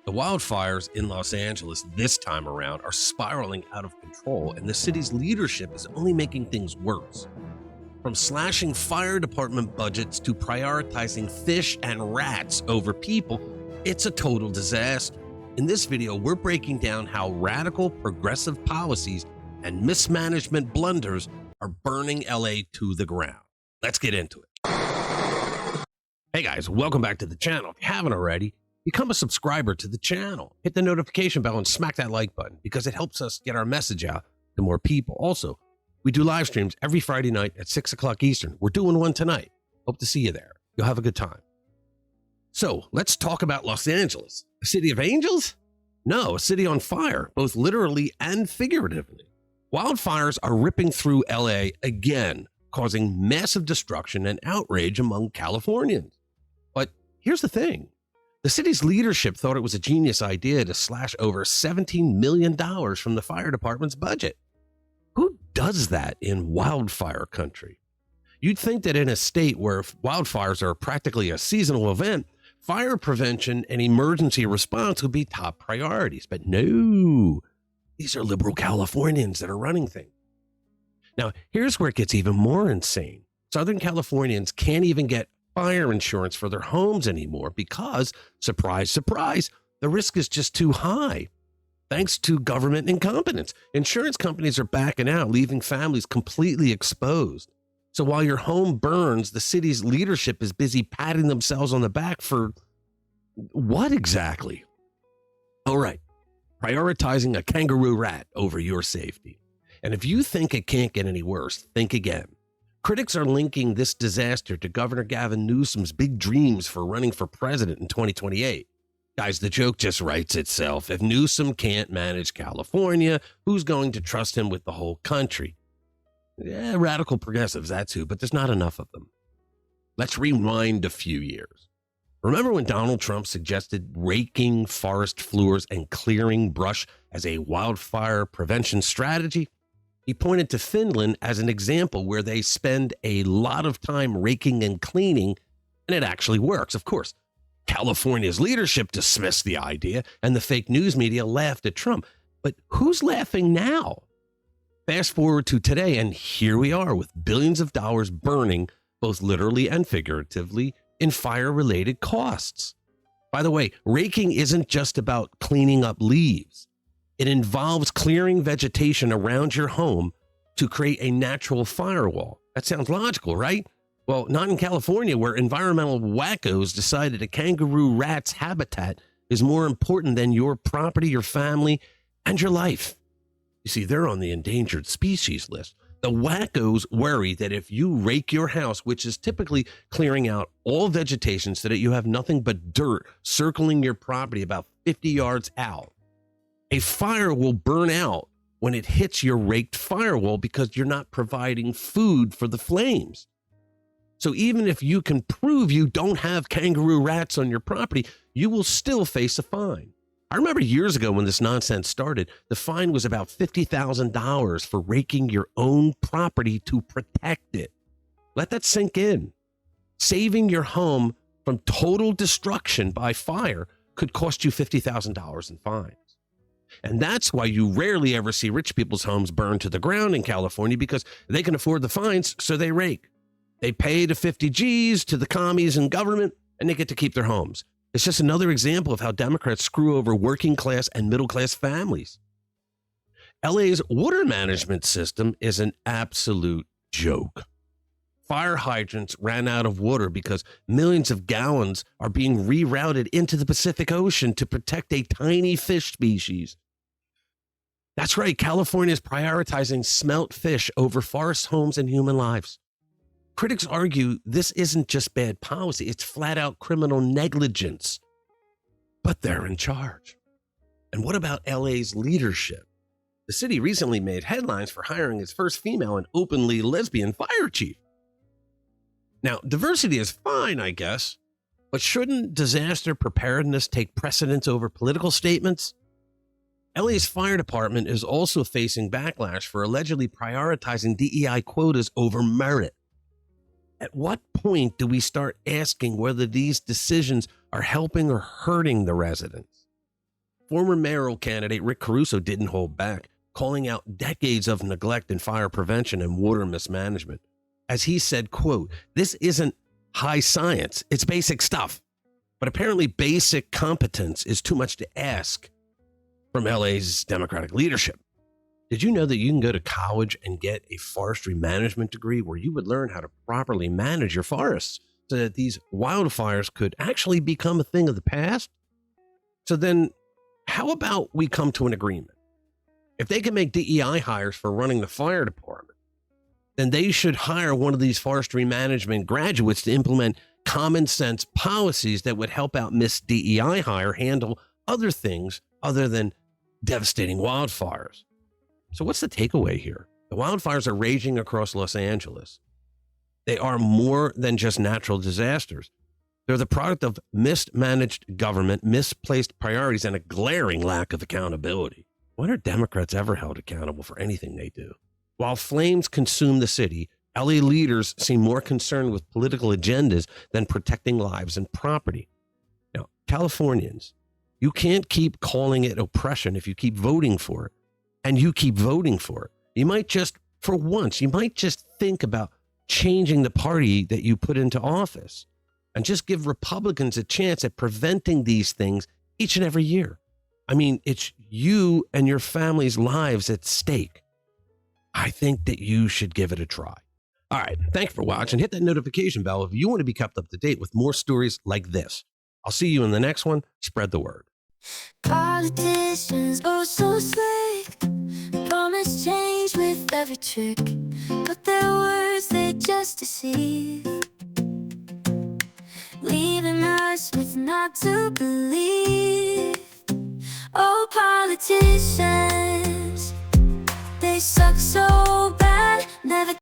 The wildfires in Los Angeles this time around are spiraling out of control, and the city's leadership is only making things worse. From slashing fire department budgets to prioritizing fish and rats over people, it's a total disaster. In this video, we're breaking down how radical progressive policies and mismanagement blunders are burning LA to the ground. Let's get into it. Hey guys, welcome back to the channel. If you haven't already, become a subscriber to the channel. Hit the notification bell and smack that like button because it helps us get our message out to more people. Also, we do live streams every Friday night at 6 o'clock Eastern. We're doing one tonight. Hope to see you there. You'll have a good time. So let's talk about Los Angeles. A city of angels? No, a city on fire, both literally and figuratively. Wildfires are ripping through LA again, causing massive destruction and outrage among Californians. But here's the thing. The city's leadership thought it was a genius idea to slash over $17 million from the fire department's budget. Who does that in wildfire country? You'd think that in a state where wildfires are practically a seasonal event, fire prevention and emergency response would be top priorities. But no, these are liberal Californians that are running things. Now, here's where it gets even more insane. Southern Californians can't even get fire insurance for their homes anymore because, surprise, surprise, the risk is just too high. Thanks to government incompetence, insurance companies are backing out, leaving families completely exposed. So while your home burns, the city's leadership is busy patting themselves on the back for what exactly? All right, prioritizing a kangaroo rat over your safety. And if you think it can't get any worse, think again. Critics are linking this disaster to Governor Gavin Newsom's big dreams for running for president in 2028. Guys, the joke just writes itself. If Newsom can't manage California, who's going to trust him with the whole country? Yeah, radical progressives, that's who, but there's not enough of them. Let's rewind a few years. Remember when Donald Trump suggested raking forest floors and clearing brush as a wildfire prevention strategy? He pointed to Finland as an example where they spend a lot of time raking and cleaning, and it actually works. Of course, California's leadership dismissed the idea, and the fake news media laughed at Trump. But who's laughing now? Fast forward to today, and here we are with billions of dollars burning, both literally and figuratively, in fire-related costs. By the way, raking isn't just about cleaning up leaves. It involves clearing vegetation around your home to create a natural firewall. That sounds logical, right? Well, not in California, where environmental wackos decided a kangaroo rat's habitat is more important than your property, your family, and your life. You see, they're on the endangered species list. The wackos worry that if you rake your house, which is typically clearing out all vegetation so that you have nothing but dirt circling your property about 50 yards out, a fire will burn out when it hits your raked firewall because you're not providing food for the flames. So even if you can prove you don't have kangaroo rats on your property, you will still face a fine. I remember years ago when this nonsense started, the fine was about $50,000 for raking your own property to protect it. Let that sink in. Saving your home from total destruction by fire could cost you $50,000 in fines. And that's why you rarely ever see rich people's homes burned to the ground in California, because they can afford the fines, so they rake. They pay the 50 G's to the commies in government, and they get to keep their homes. It's just another example of how Democrats screw over working class and middle class families. LA's water management system is an absolute joke. Fire hydrants ran out of water because millions of gallons are being rerouted into the Pacific Ocean to protect a tiny fish species. That's right, California is prioritizing smelt fish over forest homes and human lives. Critics argue this isn't just bad policy, it's flat out criminal negligence. But they're in charge. And what about LA's leadership? The city recently made headlines for hiring its first female and openly lesbian fire chief. Now, diversity is fine, I guess, but shouldn't disaster preparedness take precedence over political statements? LA's fire department is also facing backlash for allegedly prioritizing DEI quotas over merit. At what point do we start asking whether these decisions are helping or hurting the residents? Former mayoral candidate Rick Caruso didn't hold back, calling out decades of neglect in fire prevention and water mismanagement. As he said, quote, "This isn't high science, it's basic stuff." But apparently basic competence is too much to ask from LA's Democratic leadership. Did you know that you can go to college and get a forestry management degree where you would learn how to properly manage your forests so that these wildfires could actually become a thing of the past? So then how about we come to an agreement? If they can make DEI hires for running the fire department, then they should hire one of these forestry management graduates to implement common sense policies that would help out Miss DEI hire handle other things other than devastating wildfires. So what's the takeaway here? The wildfires are raging across Los Angeles. They are more than just natural disasters. They're the product of mismanaged government, misplaced priorities, and a glaring lack of accountability. When are Democrats ever held accountable for anything they do? While flames consume the city, LA leaders seem more concerned with political agendas than protecting lives and property. Now, Californians, you can't keep calling it oppression if you keep voting for it. And you keep voting for it. You might just, for once, you might just think about changing the party that you put into office and just give Republicans a chance at preventing these things each and every year. I mean, it's you and your family's lives at stake. I think that you should give it a try. All right. Thanks for watching. Hit that notification bell if you want to be kept up to date with more stories like this. I'll see you in the next one. Spread the word. Politicians go so slick, promise change with every trick, but their words, they just deceive, leaving us with not to believe. Oh, politicians, they suck so bad, never